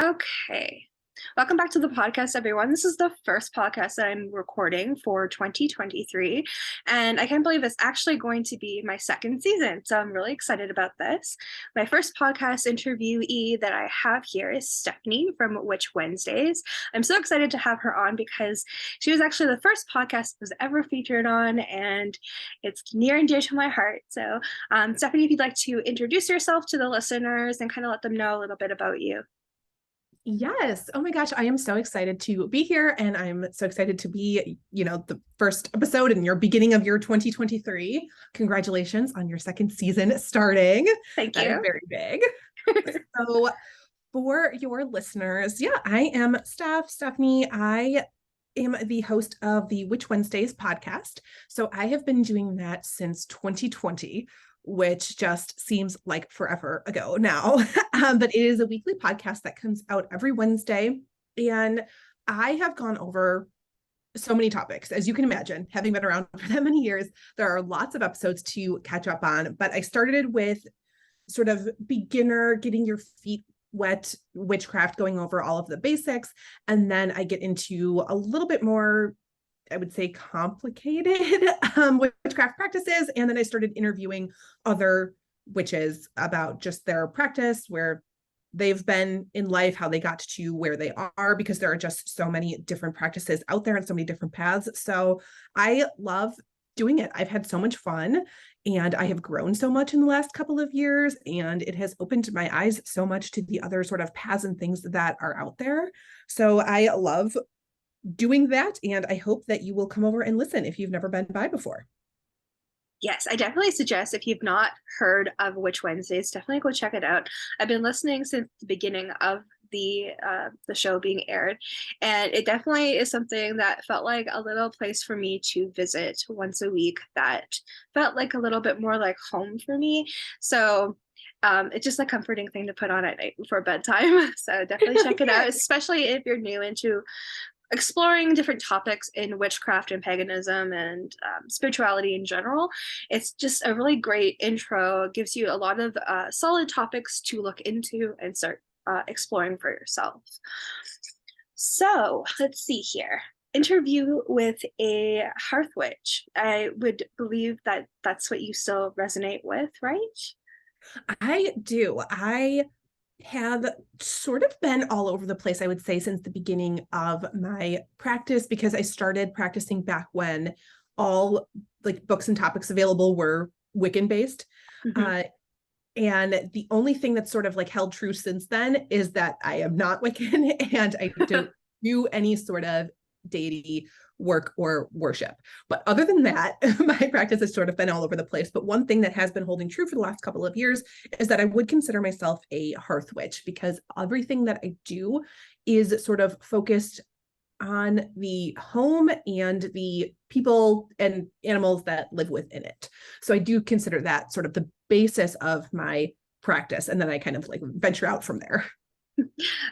Okay. Welcome back to the podcast, everyone. This is the first podcast that I'm recording for 2023, and I can't believe it's actually going to be my second season, so I'm really excited about this. My first podcast interviewee that I have here is Stephanie from Witch Wednesdays. I'm so excited to have her on because she was actually the first podcast I was ever featured on, and it's near and dear to my heart. So, Stephanie, if you'd like to introduce yourself to the listeners and kind of let them know a little bit about you. Yes. Oh my gosh. I am so excited to be here. And I'm so excited to be, the first episode in your beginning of your 2023. Congratulations on your second season starting. Thank That you. is very big. So for your listeners, I am Stephanie. I am the host of the Witch Wednesdays podcast. So I have been doing that since 2020, which just seems like forever ago now. But it is a weekly podcast that comes out every Wednesday. And I have gone over so many topics, as you can imagine, having been around for that many years. There are lots of episodes to catch up on, but I started with sort of beginner, getting your feet wet witchcraft, going over all of the basics. And then I get into a little bit more, I would say, complicated witchcraft practices. And then I started interviewing other witches about just their practice, where they've been in life, how they got to where they are, because there are just so many different practices out there and so many different paths. So I love doing it. I've had so much fun, and I have grown so much in the last couple of years, and it has opened my eyes so much to the other sort of paths and things that are out there. So I love doing that, and I hope that you will come over and listen if you've never been by before. Yes, I definitely suggest, if you've not heard of Witch Wednesdays, definitely go check it out. I've been listening since the beginning of the show being aired, and it definitely is something that felt like a little place for me to visit once a week, that felt like a little bit more like home for me. So it's just a comforting thing to put on at night before bedtime. So definitely check it out, especially if you're new into exploring different topics in witchcraft and paganism and spirituality in general. It's just a really great intro. It gives you a lot of solid topics to look into and start exploring for yourself. So let's see here. Interview with a hearth witch. I would believe that that's what you still resonate with, right? I do. I have sort of been all over the place, I would say, since the beginning of my practice, because I started practicing back when all like books and topics available were Wiccan based. Mm-hmm. And the only thing that's sort of like held true since then is that I am not Wiccan and I don't do any sort of deity work or worship. But other than that, my practice has sort of been all over the place. But one thing that has been holding true for the last couple of years is that I would consider myself a hearth witch, because everything that I do is sort of focused on the home and the people and animals that live within it. So I do consider that sort of the basis of my practice. And then I kind of like venture out from there.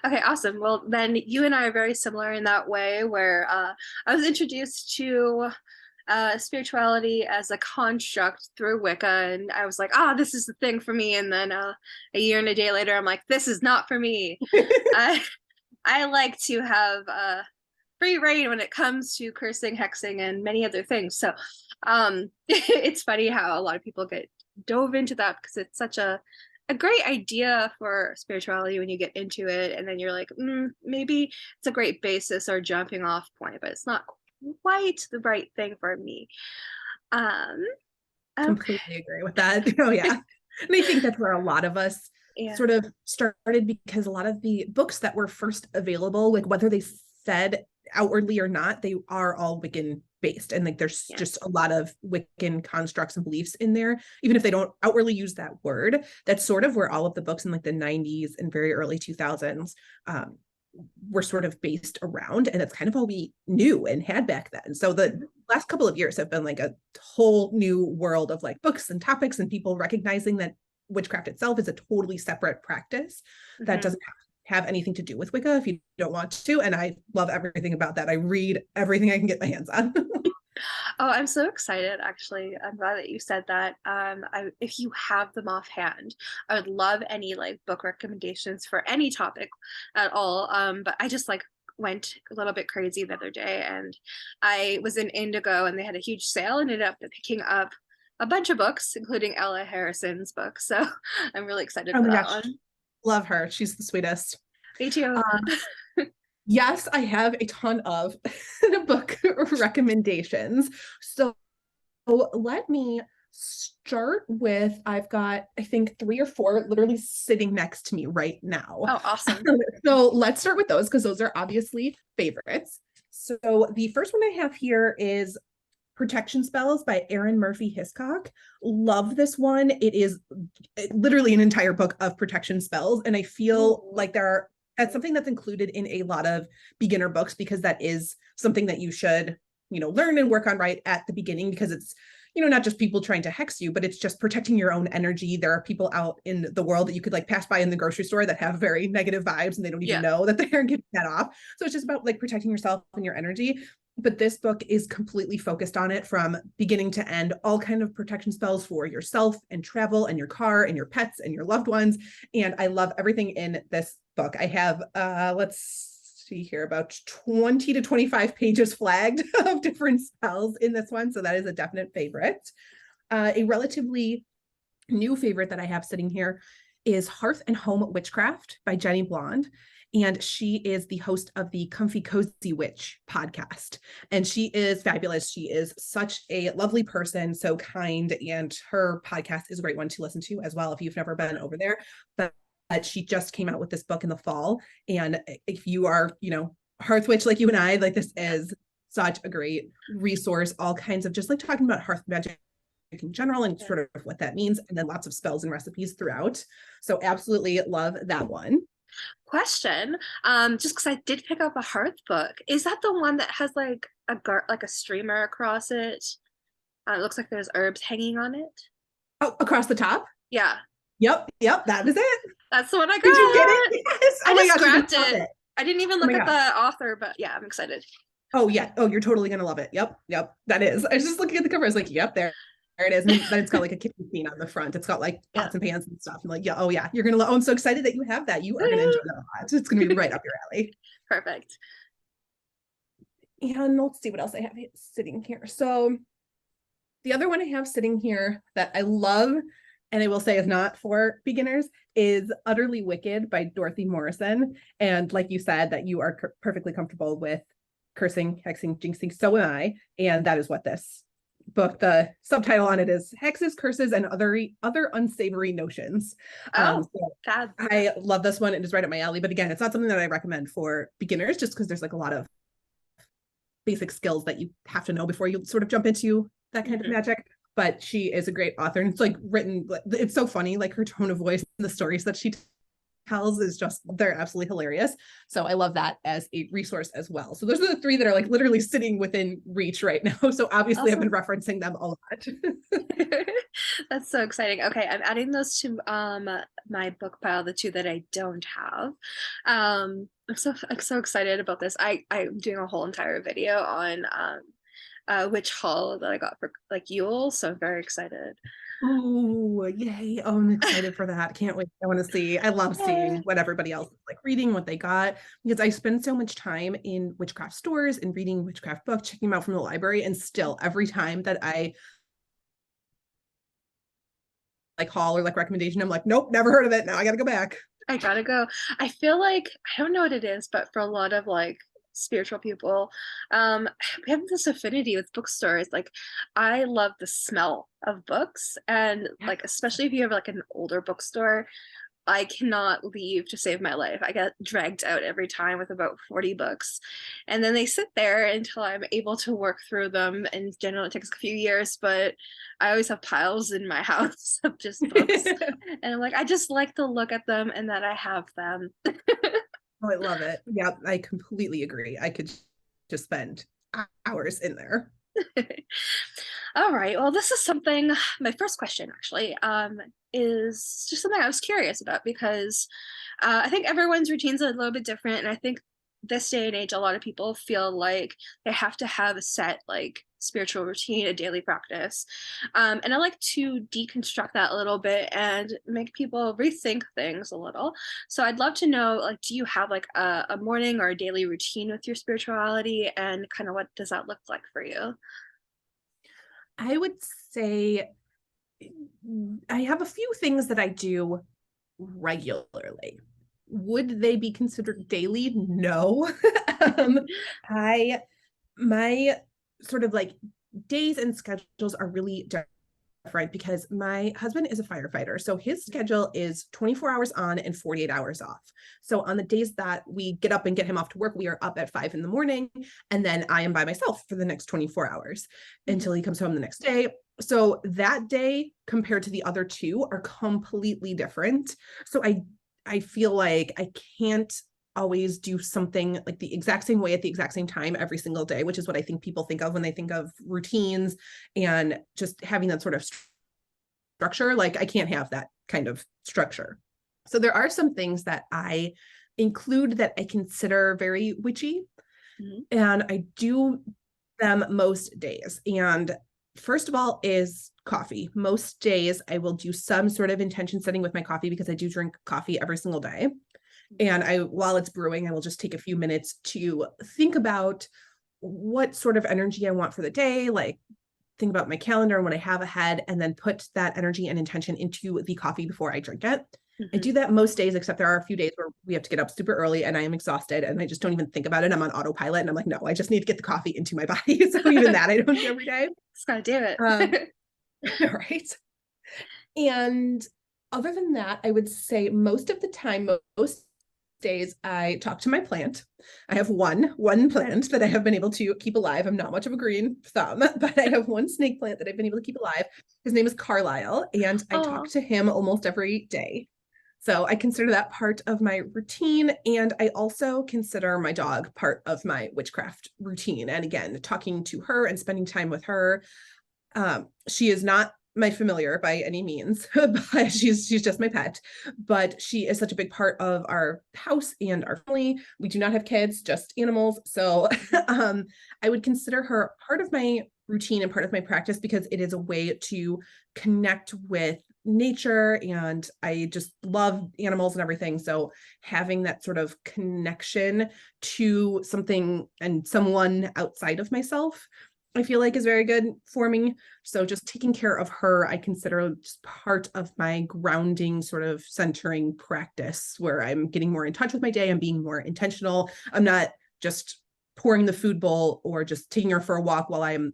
Okay, awesome. Well, then you and I are very similar in that way, where I was introduced to spirituality as a construct through Wicca, and I was like, this is the thing for me. And then a year and a day later, I'm like, this is not for me. I like to have free reign when it comes to cursing, hexing, and many other things. So it's funny how a lot of people get dove into that, because it's such a great idea for spirituality when you get into it, and then you're like, maybe it's a great basis or jumping off point, but it's not quite the right thing for me. Completely agree with that. Oh yeah. And I think that's where a lot of us sort of started, because a lot of the books that were first available, like whether they said outwardly or not, they are all Wiccan based, and like there's just a lot of Wiccan constructs and beliefs in there, even if they don't outwardly use that word. That's sort of where all of the books in like the 90s and very early 2000s were sort of based around, and that's kind of all we knew and had back then. So the last couple of years have been like a whole new world of like books and topics, and people recognizing that witchcraft itself is a totally separate practice that doesn't have anything to do with Wicca if you don't want to. And I love everything about that. I read everything I can get my hands on. Oh, I'm so excited, actually. I'm glad that you said that. If you have them offhand, I would love any like book recommendations for any topic at all. But I just like went a little bit crazy the other day, and I was in Indigo and they had a huge sale and ended up picking up a bunch of books, including Ella Harrison's books. So I'm really excited Oh for my that gosh, one. love her. She's the sweetest. Me too. Um, yes, I have a ton of book recommendations. So let me start with, I've got, I think, 3 or 4 literally sitting next to me right now. Oh, awesome. So let's start with those because those are obviously favorites. So the first one I have here is Protection Spells by Erin Murphy Hiscock. Love this one. It is literally an entire book of protection spells. And I feel Ooh. like that's something that's included in a lot of beginner books because that is something that you should, learn and work on right at the beginning because it's, not just people trying to hex you, but it's just protecting your own energy. There are people out in the world that you could like pass by in the grocery store that have very negative vibes and they don't even Yeah. know that they're giving that off. So it's just about like protecting yourself and your energy. But this book is completely focused on it from beginning to end, all kind of protection spells for yourself and travel and your car and your pets and your loved ones. And I love everything in this book. I have, let's see here, about 20 to 25 pages flagged of different spells in this one. So that is a definite favorite. A relatively new favorite that I have sitting here is Hearth and Home Witchcraft by Jenny Blonde. And she is the host of the Comfy Cozy Witch podcast. And she is fabulous. She is such a lovely person, so kind. And her podcast is a great one to listen to as well if you've never been over there. But she just came out with this book in the fall. And if you are, Hearth Witch like you and I, like this is such a great resource, all kinds of just like talking about hearth magic in general and sort of what that means, and then lots of spells and recipes throughout. So absolutely love that one. Question. Just because I did pick up a Hearth book. Is that the one that has like a streamer across it? It looks like there's herbs hanging on it. Oh, across the top? Yeah, Yep, that is it. that's the one I Did you get got. it? Yes. I Oh my just gosh, grabbed love it. it. I didn't even Oh look my at gosh. the author, but yeah, I'm excited. Oh yeah. Oh, you're totally gonna love it. Yep. That is. I was just looking at the cover. I was like, yep, there it is. And then it's got like a kitchen scene on the front. It's got like Yeah, pots and pans and stuff. I'm like, yeah, oh yeah, you're gonna love. Oh, I'm so excited that you have that. You are gonna enjoy that a lot. It's gonna be right up your alley. perfect. And let's see what else I have sitting here. So the other one I have sitting here that I love, and I will say is not for beginners, is Utterly Wicked by Dorothy Morrison. And like you said, that you are perfectly comfortable with cursing, hexing, jinxing. So am I. And that is what this book, the subtitle on it is Hexes, Curses, and Other Unsavory Notions. Oh, So God. I love this one. It is right up my alley. But again, it's not something that I recommend for beginners just because there's like a lot of basic skills that you have to know before you sort of jump into that kind of magic. But she is a great author, and it's like written, it's so funny, like her tone of voice and the stories that she tells is just, they're absolutely hilarious. So I love that as a resource as well. So those are the 3 that are like literally sitting within reach right now. So obviously I've been referencing them a lot. That's so exciting. Okay, I'm adding those to my book pile, the 2 that I don't have. I'm so excited about this. I'm doing a whole entire video on Witch Hall that I got for like Yule, so I'm very excited. Oh, yay. Oh, I'm excited for that. Can't wait. I want to see. I love seeing what everybody else is like reading, what they got, because I spend so much time in witchcraft stores and reading witchcraft books, checking them out from the library. And still, every time that I like haul or like recommendation, I'm like, nope, never heard of it. Now I got to go back. I gotta go. I feel like I don't know what it is, but for a lot of like spiritual people, we have this affinity with bookstores. Like, I love the smell of books, and like especially if you have like an older bookstore, I cannot leave to save my life. I get dragged out every time with about 40 books. And then they sit there until I'm able to work through them. And generally it takes a few years, but I always have piles in my house of just books. And I'm like, I just like to look at them and that I have them. Oh, I love it. Yeah, I completely agree. I could just spend hours in there. All right. Well, this is something, my first question actually, is just something I was curious about because I think everyone's routines are a little bit different. And I think this day and age, a lot of people feel like they have to have a set like spiritual routine, a daily practice. And I like to deconstruct that a little bit and make people rethink things a little. So I'd love to know, like, do you have like a morning or a daily routine with your spirituality, and kind of what does that look like for you? I would say I have a few things that I do regularly. Would they be considered daily? No. um, I my sort of like days and schedules are really different because my husband is a firefighter. So his schedule is 24 hours on and 48 hours off. So on the days that we get up and get him off to work, we are up at 5 a.m. And then I am by myself for the next 24 hours until he comes home the next day. So that day compared to the other two are completely different. So I feel like I can't always do something like the exact same way at the exact same time every single day, which is what I think people think of when they think of routines and just having that sort of structure. Like I can't have that kind of structure. So there are some things that I include that I consider very witchy, and I do them most days. And first of all is coffee. Most days I will do some sort of intention setting with my coffee because I do drink coffee every single day. And while it's brewing, I will just take a few minutes to think about what sort of energy I want for the day, like think about my calendar and what I have ahead, and then put that energy and intention into the coffee before I drink it. I do that most days, except there are a few days where we have to get up super early and I am exhausted and I just don't even think about it. I'm on autopilot and I'm like, no, I just need to get the coffee into my body. So even that I don't do every day. Just gotta do it. Right. And other than that, I would say most of the time, most days I talk to my plant. I have one plant that I have been able to keep alive. I'm not much of a green thumb, but I have one snake plant that I've been able to keep alive. His name is Carlisle, and I talk to him almost every day. So I consider that part of my routine. And I also consider my dog part of my witchcraft routine. And again, talking to her and spending time with her. She is not my familiar by any means, but she's just my pet. But she is such a big part of our house and our family. We do not have kids, just animals. So I would consider her part of my routine and part of my practice because it is a way to connect with nature, and I just love animals and everything. So having that sort of connection to something and someone outside of myself, I feel like is very good for me. So just taking care of her, I consider just part of my grounding, sort of centering practice where I'm getting more in touch with my day. I'm being more intentional. I'm not just pouring the food bowl or just taking her for a walk while I'm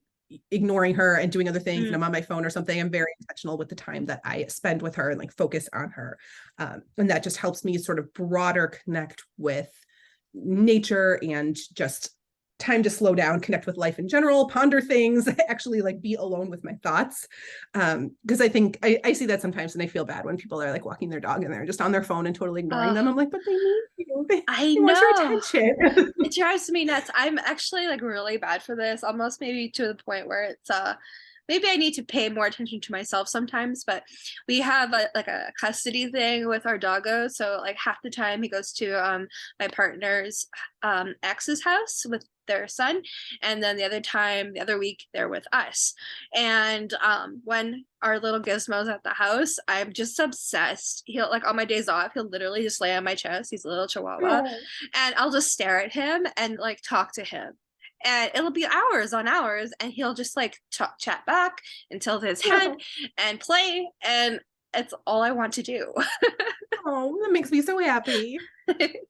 ignoring her and doing other things and I'm on my phone or something. I'm very intentional with the time that I spend with her and like focus on her. And that just helps me sort of broader connect with nature and just time to slow down, connect with life in general, ponder things, actually like be alone with my thoughts. Because I think I see that sometimes and I feel bad when people are like walking their dog and they're just on their phone and totally ignoring them. I'm like, but they need you. They want your attention. It drives me nuts. I'm actually like really bad for this, almost maybe to the point where it's maybe I need to pay more attention to myself sometimes, but we have like a custody thing with our doggo. So like half the time he goes to my partner's ex's house with their son, and then the other week they're with us. And when our little gizmo's at the house, I'm just obsessed. He'll like on my days off, he'll literally just lay on my chest. He's a little chihuahua, and I'll just stare at him and like talk to him. And it'll be hours on hours, and he'll just like chat back and tilt his head and play, and it's all I want to do. Oh, that makes me so happy.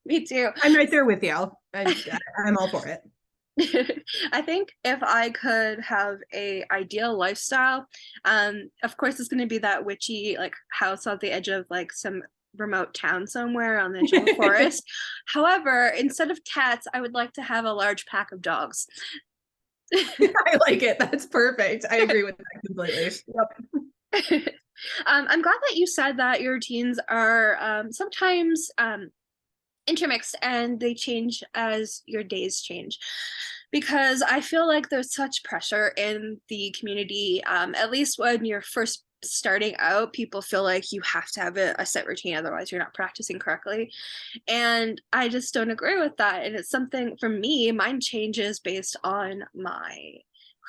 Me too. I'm right there with you. I'm all for it. I think if I could have a ideal lifestyle, of course it's going to be that witchy like house on the edge of like some remote town somewhere on the edge of a forest. However, instead of cats, I would like to have a large pack of dogs. I like it. That's perfect. I agree with that completely. Yep. I'm glad that you said that your routines are sometimes intermixed and they change as your days change, because I feel like there's such pressure in the community, at least when you're first starting out. People feel like you have to have a set routine, otherwise you're not practicing correctly, and I just don't agree with that. And it's something for me, mine changes based on my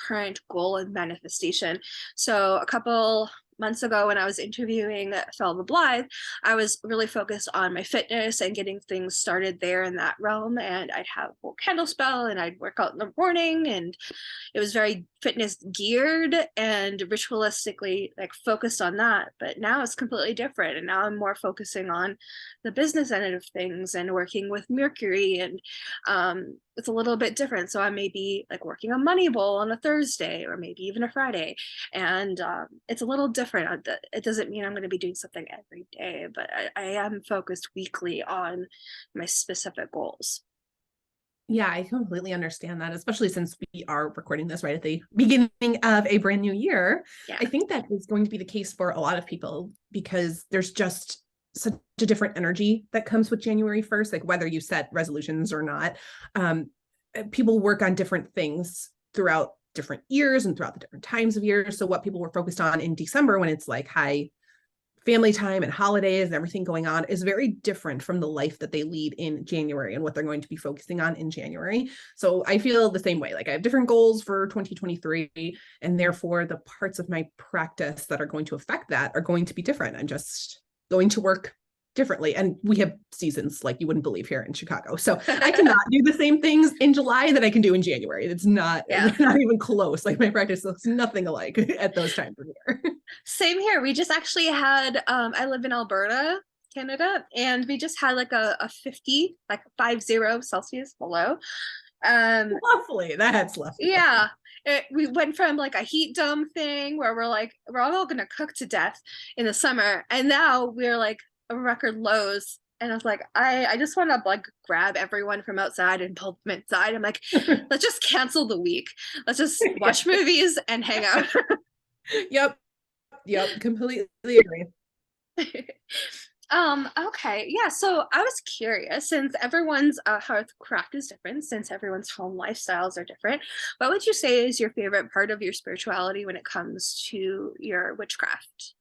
current goal and manifestation. So a couple months ago when I was interviewing Thelma Blythe, I was really focused on my fitness and getting things started there in that realm. And I'd have a whole candle spell and I'd work out in the morning, and it was very fitness geared and ritualistically like focused on that. But now it's completely different, and now I'm more focusing on the business end of things and working with Mercury, and it's a little bit different. So I may be like working on Moneyball on a Thursday or maybe even a Friday, and it's a little different. It doesn't mean I'm going to be doing something every day, but I am focused weekly on my specific goals. Yeah, I completely understand that, especially since we are recording this right at the beginning of a brand new year. Yeah. I think that is going to be the case for a lot of people because there's just such a different energy that comes with January 1st, like whether you set resolutions or not. People work on different things throughout different years and throughout the different times of years. So what people were focused on in December when it's like high family time and holidays and everything going on is very different from the life that they lead in January and what they're going to be focusing on in January. So I feel the same way. Like I have different goals for 2023, and therefore the parts of my practice that are going to affect that are going to be different. I'm just going to work differently. And we have seasons like you wouldn't believe here in Chicago. So I cannot do the same things in July that I can do in January. It's not, not even close. Like my practice looks nothing alike at those times of year. Same here. We just actually had, I live in Alberta, Canada, and we just had like a 50, like 50 Celsius below. Lovely. That's lovely. Yeah. We went from like a heat dome thing where we're all going to cook to death in the summer. And now we're like record lows. And I was like, I just want to like grab everyone from outside and pull them inside. I'm like, let's just cancel the week. Let's just watch movies and hang out. Yep. Completely agree. Okay, yeah, so I was curious, since everyone's hearth craft is different, since everyone's home lifestyles are different, what would you say is your favorite part of your spirituality when it comes to your witchcraft?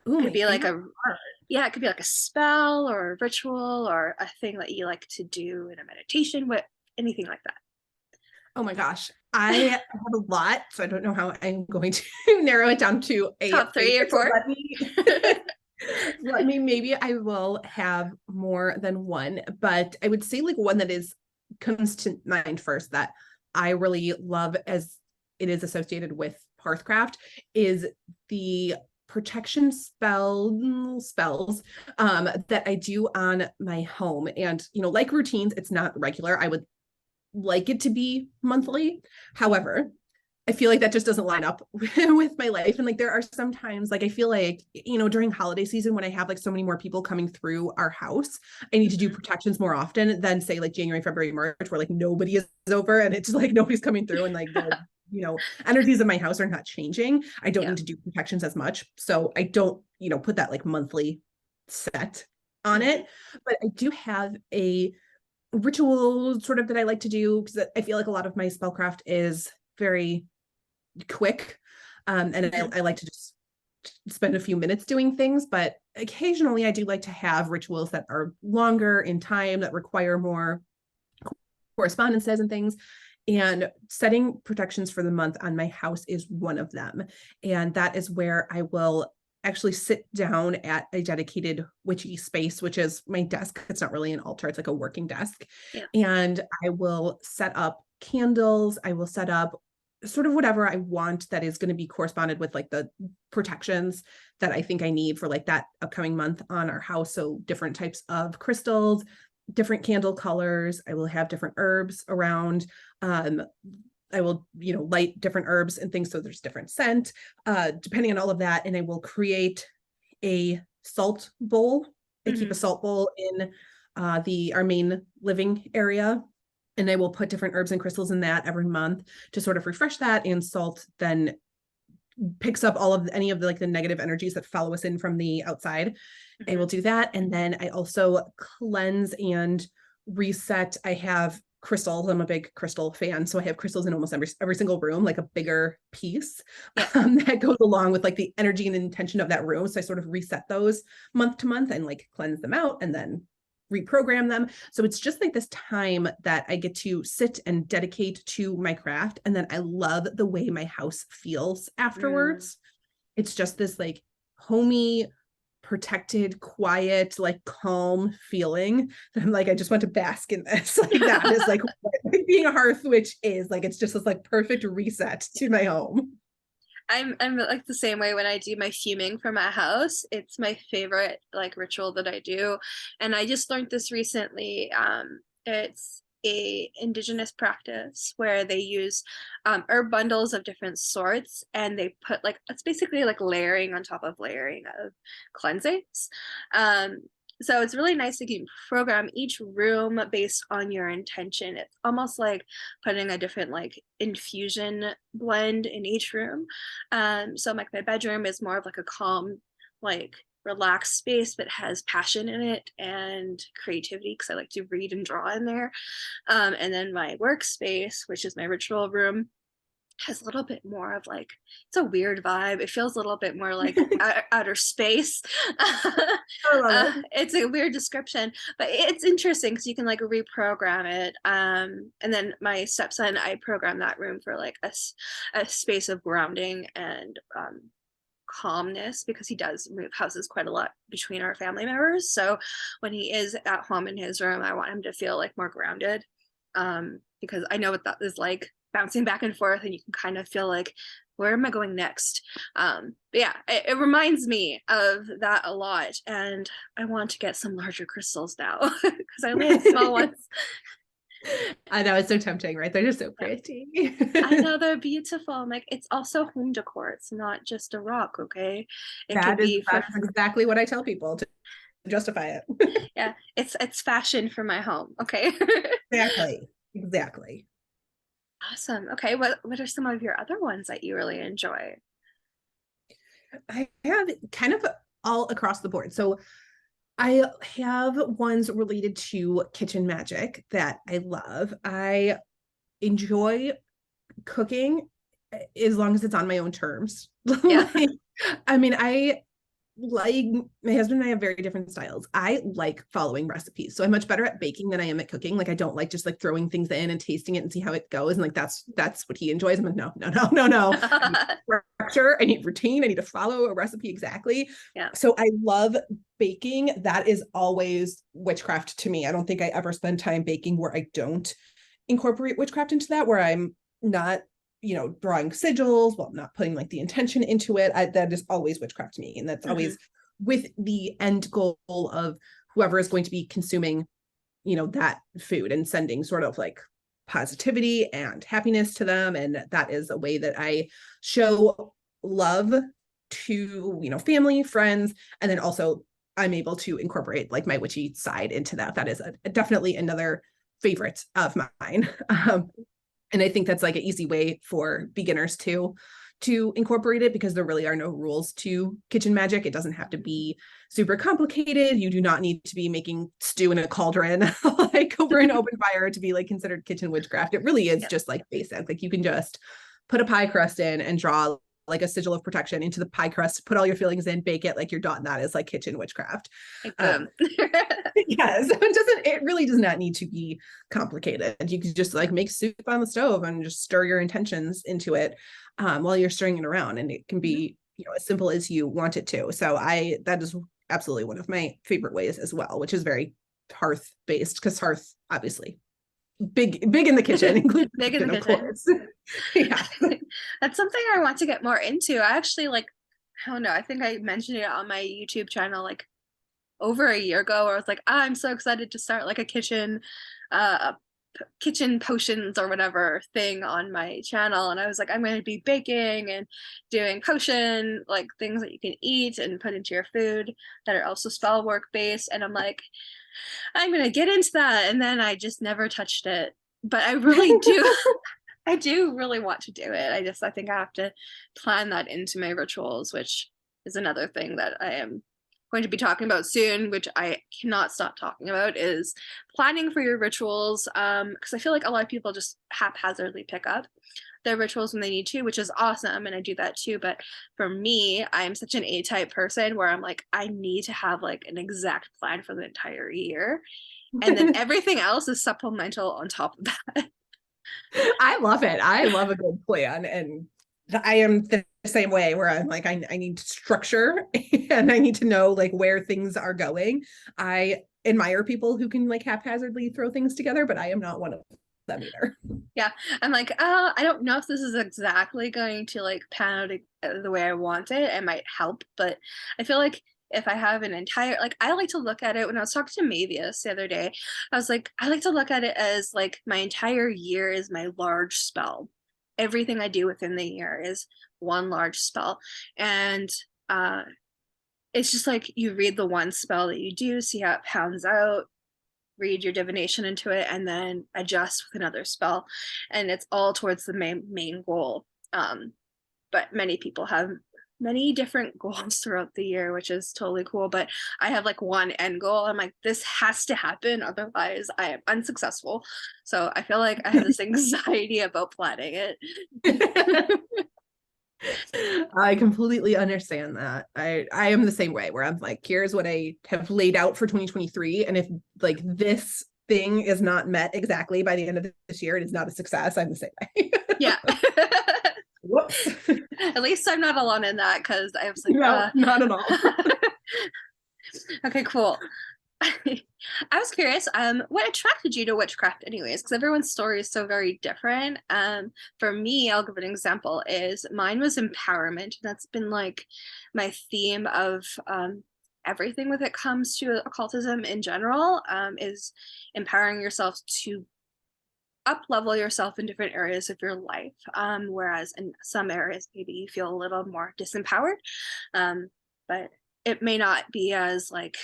Ooh, Could be like it could be like a spell or a ritual or a thing that you like to do in a meditation, with anything like that. Oh my gosh. I have a lot, so I don't know how I'm going to narrow it down to a top 3 or 4. Maybe I will have more than one, but I would say like one that comes to mind first that I really love as it is associated with Hearthcraft is the protection spells that I do on my home. And, like routines, it's not regular. I would like it to be monthly. However, I feel like that just doesn't line up with my life. And like, there are some times like, I feel like, during holiday season, when I have like so many more people coming through our house, I need to do protections more often than say like January, February, March, where like nobody is over and it's like nobody's coming through and like the, energies of my house are not changing. I don't need to do protections as much. So I don't, put that like monthly set on it, but I do have a ritual sort of that I like to do because I feel like a lot of my spellcraft is very quick. And I like to just spend a few minutes doing things, but occasionally I do like to have rituals that are longer in time, that require more correspondences and things. And setting protections for the month on my house is one of them. And that is where I will actually sit down at a dedicated witchy space, which is my desk. It's not really an altar, it's like a working desk. Yeah. And I will set up candles. I will set up sort of whatever I want that is going to be corresponded with like the protections that I think I need for like that upcoming month on our house. So different types of crystals, different candle colors. I will have different herbs around. I will, light different herbs and things. So there's different scent, depending on all of that. And I will create a salt bowl. I keep a salt bowl in our main living area. And I will put different herbs and crystals in that every month to sort of refresh that. And salt then picks up any of the like the negative energies that follow us in from the outside. I will do that. And then I also cleanse and reset. I have crystals. I'm a big crystal fan. So I have crystals in almost every single room, like a bigger piece that goes along with like the energy and intention of that room. So I sort of reset those month to month and like cleanse them out and then reprogram them. So it's just like this time that I get to sit and dedicate to my craft. And then I love the way my house feels afterwards. It's just this like homey, protected, quiet, like calm feeling that I'm like, I just want to bask in this. Like that is like what being a hearth witch is. Like it's just this like perfect reset to my home. I'm like the same way when I do my fuming for my house. It's my favorite like ritual that I do. And I just learned this recently. It's a indigenous practice where they use herb bundles of different sorts, and they put like, it's basically like layering on top of layering of cleansings. Um, so it's really nice to can program each room based on your intention. It's almost like putting a different like infusion blend in each room. So like my bedroom is more of like a calm, like relaxed space, but has passion in it and creativity because I like to read and draw in there. And then my workspace, which is my ritual room, has a little bit more of like, it's a weird vibe. It feels a little bit more like outer space. I love it. It's a weird description, but it's interesting because you can like reprogram it. And then my stepson, I programmed that room for like a space of grounding and calmness because he does move houses quite a lot between our family members. So when he is at home in his room, I want him to feel like more grounded, because I know what that is like, bouncing back and forth, and you can kind of feel like, where am I going next? But yeah, it reminds me of that a lot, and I want to get some larger crystals now because I only have small ones. I know, it's so tempting, right? They're just so pretty. I know, they're beautiful. I'm like, it's also home decor. It's not just a rock, okay? It could That's be for, exactly what I tell people to justify it. yeah, it's fashion for my home, okay? Exactly. Awesome. Okay, what are some of your other ones that you really enjoy? I have kind of all across the board. So I have ones related to kitchen magic that I love. I enjoy cooking as long as it's on my own terms. Yeah. Like, I mean, I like, my husband and I have very different styles. I like following recipes. So I'm much better at baking than I am at cooking. Like I don't like just like throwing things in and tasting it and see how it goes. And like that's what he enjoys. I'm like, no. I need structure, I need routine, I need to follow a recipe exactly. Yeah. So I love baking. That is always witchcraft to me. I don't think I ever spend time baking where I don't incorporate witchcraft into that, where I'm not drawing sigils, well, not putting like the intention into it. That is always witchcraft to me. And that's always with the end goal of whoever is going to be consuming, that food and sending sort of like positivity and happiness to them. And that is a way that I show love to, family, friends. And then also I'm able to incorporate like my witchy side into that. That is definitely another favorite of mine. And I think that's like an easy way for beginners to incorporate it because there really are no rules to kitchen magic. It doesn't have to be super complicated. You do not need to be making stew in a cauldron like over an open fire to be like considered kitchen witchcraft. It really is just like basic. Like you can just put a pie crust in and draw like a sigil of protection into the pie crust, put all your fillings in, bake it like you're done. That is like kitchen witchcraft. Yes, it really does not need to be complicated. You can just like make soup on the stove and just stir your intentions into it while you're stirring it around, and it can be as simple as you want it to. So that is absolutely one of my favorite ways as well, which is very hearth based because hearth obviously big in the kitchen, including big in the kitchen, of course. Yeah. That's something I want to get more into. I actually I don't know, I think I mentioned it on my YouTube channel like over a year ago, where I was like, I'm so excited to start like a kitchen potions or whatever thing on my channel. And I was like, I'm going to be baking and doing potion, like things that you can eat and put into your food that are also spell work based. And I'm like, I'm going to get into that. And then I just never touched it. But I really do. I do really want to do it. I think I have to plan that into my rituals, which is another thing that I am going to be talking about soon, which I cannot stop talking about, is planning for your rituals. Because I feel like a lot of people just haphazardly pick up their rituals when they need to, which is awesome, and I do that too. But for me, I'm such an A-type person where I'm like, I need to have like an exact plan for the entire year, and then everything else is supplemental on top of that. I love it. I love a good plan. And I am the same way where I'm like, I need structure and I need to know like where things are going. I admire people who can like haphazardly throw things together, but I am not one of them either. Yeah, I'm like, I don't know if this is exactly going to like pan out the way I want it. It might help, but I feel like if I have an entire, like, I like to look at it when I was talking to Mavius the other day, I was like, I like to look at it as like my entire year is my large spell. Everything I do within the year is one large spell. And it's just like you read the one spell that you do, see how it pounds out, read your divination into it, and then adjust with another spell, and it's all towards the main goal. But many people have many different goals throughout the year, which is totally cool, but I have like one end goal. I'm like, this has to happen, otherwise I am unsuccessful. So I feel like I have this anxiety about planning it. I completely understand that. I am the same way where I'm like, here's what I have laid out for 2023. And if like this thing is not met exactly by the end of this year, it is not a success. I'm the same way. Yeah. Whoops. At least I'm not alone in that, because I was like, no, not at all. Okay, cool. I was curious, what attracted you to witchcraft anyways? Because everyone's story is so very different. For me, I'll give an example, is mine was empowerment. That's been like my theme of everything when it comes to occultism in general, is empowering yourself to up level yourself in different areas of your life. Whereas in some areas, maybe you feel a little more disempowered. But it may not be as like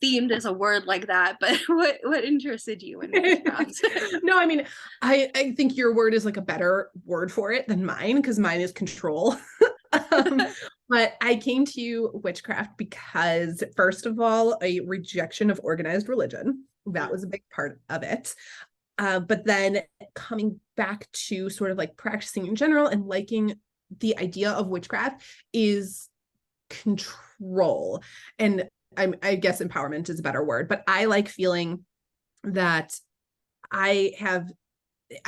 themed as a word like that, but what interested you in witchcraft? No, I mean, I think your word is like a better word for it than mine, because mine is control. But I came to witchcraft because, first of all, a rejection of organized religion. That was a big part of it. But then coming back to sort of like practicing in general and liking the idea of witchcraft is control. And I guess empowerment is a better word, but I like feeling that I'm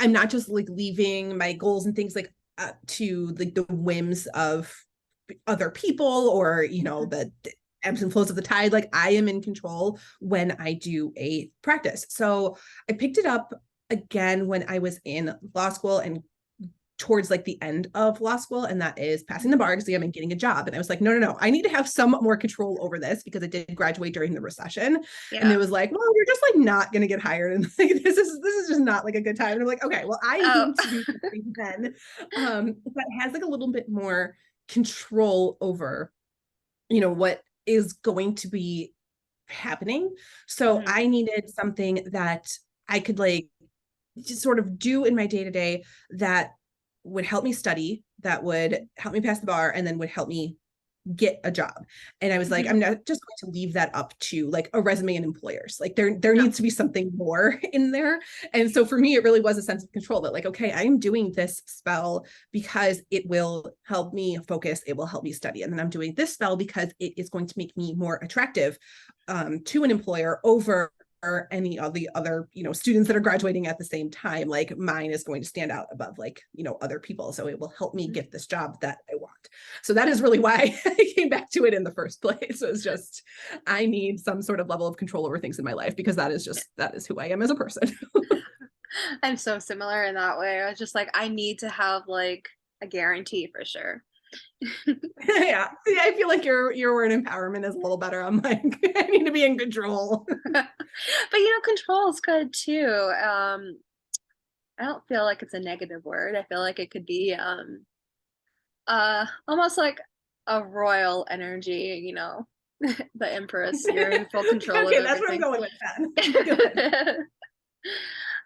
not just like leaving my goals and things like to like the whims of other people, or, you know, the ebbs and flows of the tide. Like I am in control when I do a practice. So I picked it up again when I was in law school and towards like the end of law school, and that is passing the bar exam and getting a job. And I was like, no, I need to have some more control over this, because I did graduate during the recession. Yeah. And it was like, well, you're just like not going to get hired, and like this is just not like a good time. And I'm like, okay, well, I need to do something then that has like a little bit more control over, you know, what is going to be happening. So I needed something that I could like just sort of do in my day-to-day that would help me study, that would help me pass the bar, and then would help me get a job. And I was like, I'm not just going to leave that up to like a resume and employers. Like there needs to be something more in there. And so for me, it really was a sense of control that like, okay, I'm doing this spell because it will help me focus. It will help me study. And then I'm doing this spell because it is going to make me more attractive to an employer over any of the other, you know, students that are graduating at the same time. Like mine is going to stand out above like, you know, other people. So it will help me get this job that I want. So that is really why I came back to it in the first place. It was just, I need some sort of level of control over things in my life, because that is who I am as a person. I'm so similar in that way. I was just like, I need to have like a guarantee for sure. Yeah, I feel like your word empowerment is a little better. I'm like, I need to be in control. But you know, control is good too. I don't feel like it's a negative word. I feel like it could be almost like a royal energy, you know. The Empress, you're in full control of everything. That's where I'm going with that.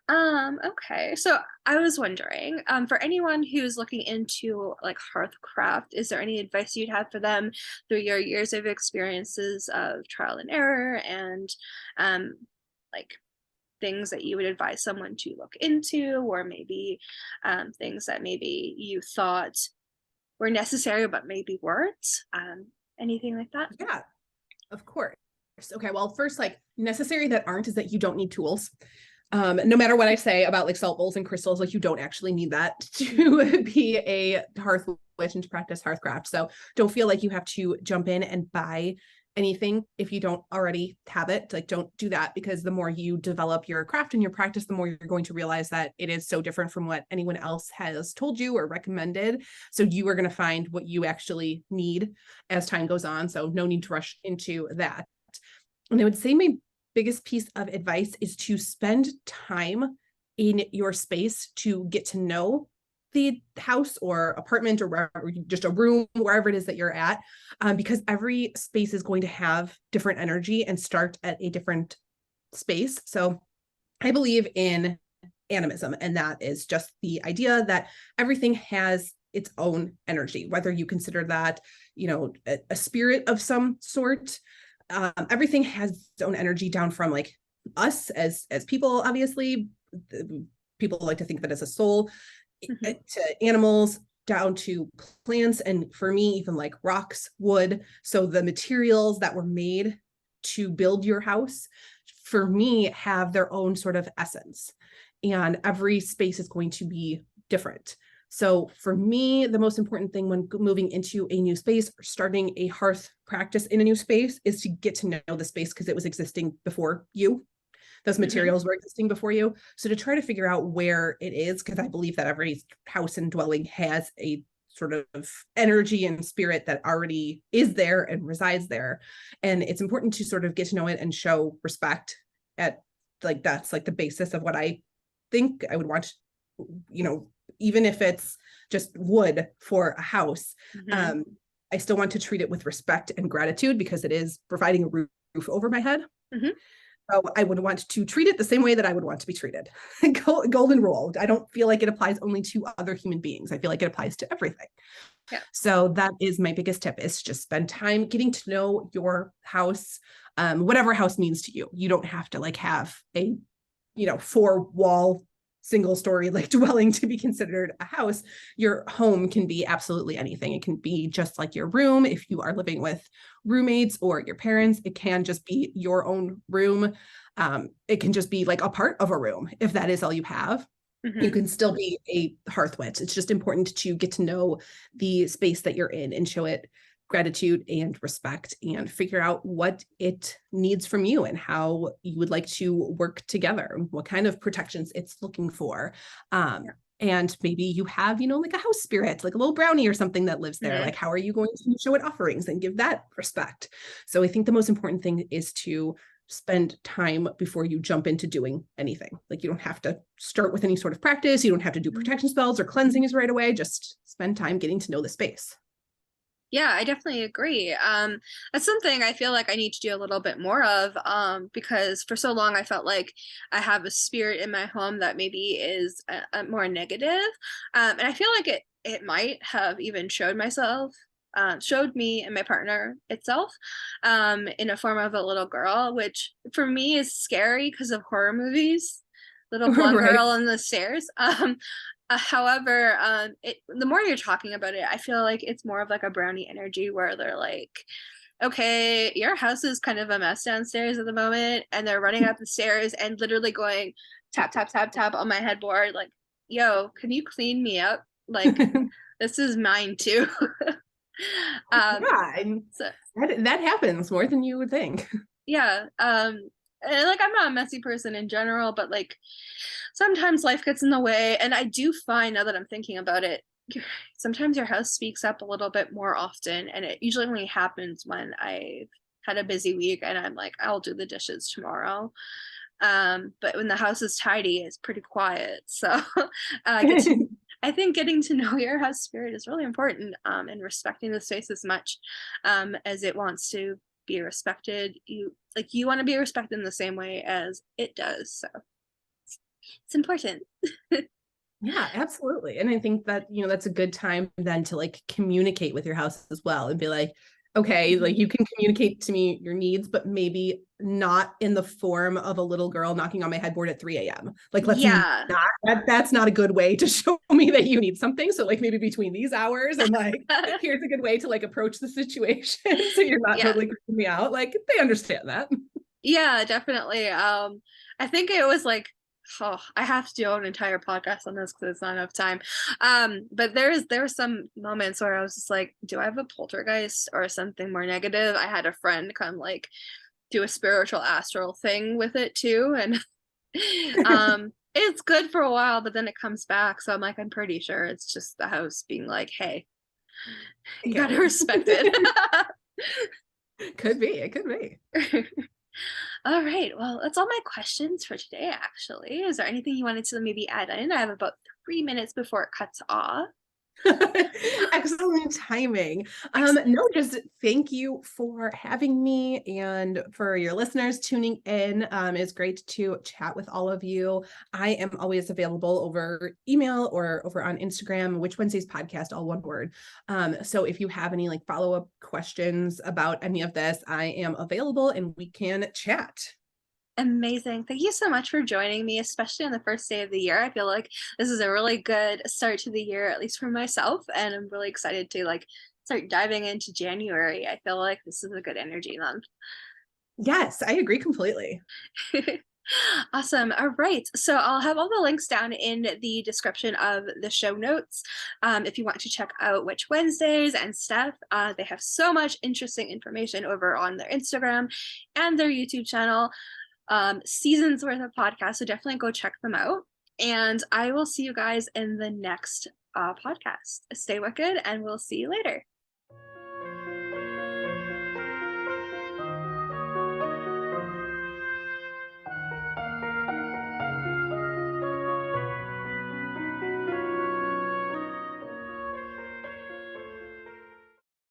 Okay. So I was wondering, for anyone who's looking into like hearthcraft, is there any advice you'd have for them through your years of experiences of trial and error and um like things that you would advise someone to look into, or maybe things that maybe you thought were necessary but maybe weren't? Anything like that? Yeah, of course. Okay, well, first, like necessary that aren't is that you don't need tools. No matter what I say about like salt bowls and crystals, like you don't actually need that to be a hearth witch and to practice hearthcraft. So don't feel like you have to jump in and buy anything if you don't already have it. Like don't do that, because the more you develop your craft and your practice, the more you're going to realize that it is so different from what anyone else has told you or recommended. So you are going to find what you actually need as time goes on. So no need to rush into that. And I would say my biggest piece of advice is to spend time in your space to get to know the house or apartment or wherever, just a room, wherever it is that you're at, because every space is going to have different energy and start at a different space. So I believe in animism, and that is just the idea that everything has its own energy, whether you consider that, you know, a spirit of some sort. Everything has its own energy, down from like us as people, obviously people like to think of it as a soul, to animals, down to plants, and for me even like rocks, wood. So the materials that were made to build your house, for me, have their own sort of essence, and every space is going to be different. So for me, the most important thing when moving into a new space or starting a hearth practice in a new space is to get to know the space, because it was existing before you. Those materials were existing before you. So to try to figure out where it is, because I believe that every house and dwelling has a sort of energy and spirit that already is there and resides there. And it's important to sort of get to know it and show respect at, like, that's like the basis of what I think I would want, you know, even if it's just wood for a house. I still want to treat it with respect and gratitude, because it is providing a roof over my head. So I would want to treat it the same way that I would want to be treated. Golden rule. I don't feel like it applies only to other human beings. I feel like it applies to everything. Yeah. So that is my biggest tip, is just spend time getting to know your house, whatever house means to you. You don't have to like have a, you know, 4-wall single story like dwelling to be considered a house. Your home can be absolutely anything. It can be just like your room if you are living with roommates or your parents. It can just be your own room. It can just be like a part of a room if that is all you have. You can still be a hearth witch. It's just important to get to know the space that you're in and show it gratitude and respect, and figure out what it needs from you and how you would like to work together, what kind of protections it's looking for. And maybe you have, you know, like a house spirit, like a little brownie or something that lives there. Like, how are you going to show it offerings and give that respect? So I think the most important thing is to spend time before you jump into doing anything. Like, you don't have to start with any sort of practice. You don't have to do protection spells or cleansings right away. Just spend time getting to know the space. Yeah, I definitely agree. That's something I feel like I need to do a little bit more of, because for so long I felt like I have a spirit in my home that maybe is a more negative. And I feel like it might have even showed me and my partner itself, in a form of a little girl, which for me is scary because of horror movies. Little blonde Right. girl on the stairs. However, the more you're talking about it, I feel like it's more of like a brownie energy, where they're like, okay, your house is kind of a mess downstairs at the moment, and they're running up the stairs and literally going tap tap tap tap on my headboard, like, yo, can you clean me up? Like, this is mine too. Yeah, So that happens more than you would think. yeah, and like, I'm not a messy person in general, but like sometimes life gets in the way, and I do find, now that I'm thinking about it, sometimes your house speaks up a little bit more often, and it usually only happens when I've had a busy week and I'm like, I'll do the dishes tomorrow. But when the house is tidy, it's pretty quiet. So I think getting to know your house spirit is really important, and respecting the space as much as it wants to be respected. You want to be respected in the same way as it does. So It's important. Yeah, absolutely. And I think that, that's a good time then to like communicate with your house as well and be like, okay, like you can communicate to me your needs, but maybe not in the form of a little girl knocking on my headboard at 3 a.m. Like, let's not, Yeah. that's not a good way to show me that you need something. So like maybe between these hours and like, here's a good way to like approach the situation. So you're not Yeah. totally creeping me out. Like they understand that. Yeah, definitely. I think it was like, oh, I have to do an entire podcast on this because it's not enough time. But there were some moments where I was just like, do I have a poltergeist or something more negative? I had a friend come like do a spiritual astral thing with it too, and it's good for a while, but then it comes back. So I'm like, I'm pretty sure it's just the house being like, hey, you gotta Okay. respect it. Could be. It could be. All right. Well, that's all my questions for today, actually. Is there anything you wanted to maybe add in? I have about 3 minutes before it cuts off. Excellent timing. Excellent. No, just thank you for having me and for your listeners tuning in. It's great to chat with all of you. I am always available over email or over on Instagram, Witch Wednesdays podcast, all one word. So if you have any like follow-up questions about any of this, I am available and we can chat. Amazing. Thank you so much for joining me, especially on the first day of the year. I feel like this is a really good start to the year, at least for myself. And I'm really excited to like start diving into January. I feel like this is a good energy month. Yes, I agree completely. Awesome. All right. So I'll have all the links down in the description of the show notes. If you want to check out Witch Wednesdays and Steph, they have so much interesting information over on their Instagram and their YouTube channel. Seasons worth of podcasts, so definitely go check them out. And I will see you guys in the next podcast. Stay wicked, and we'll see you later.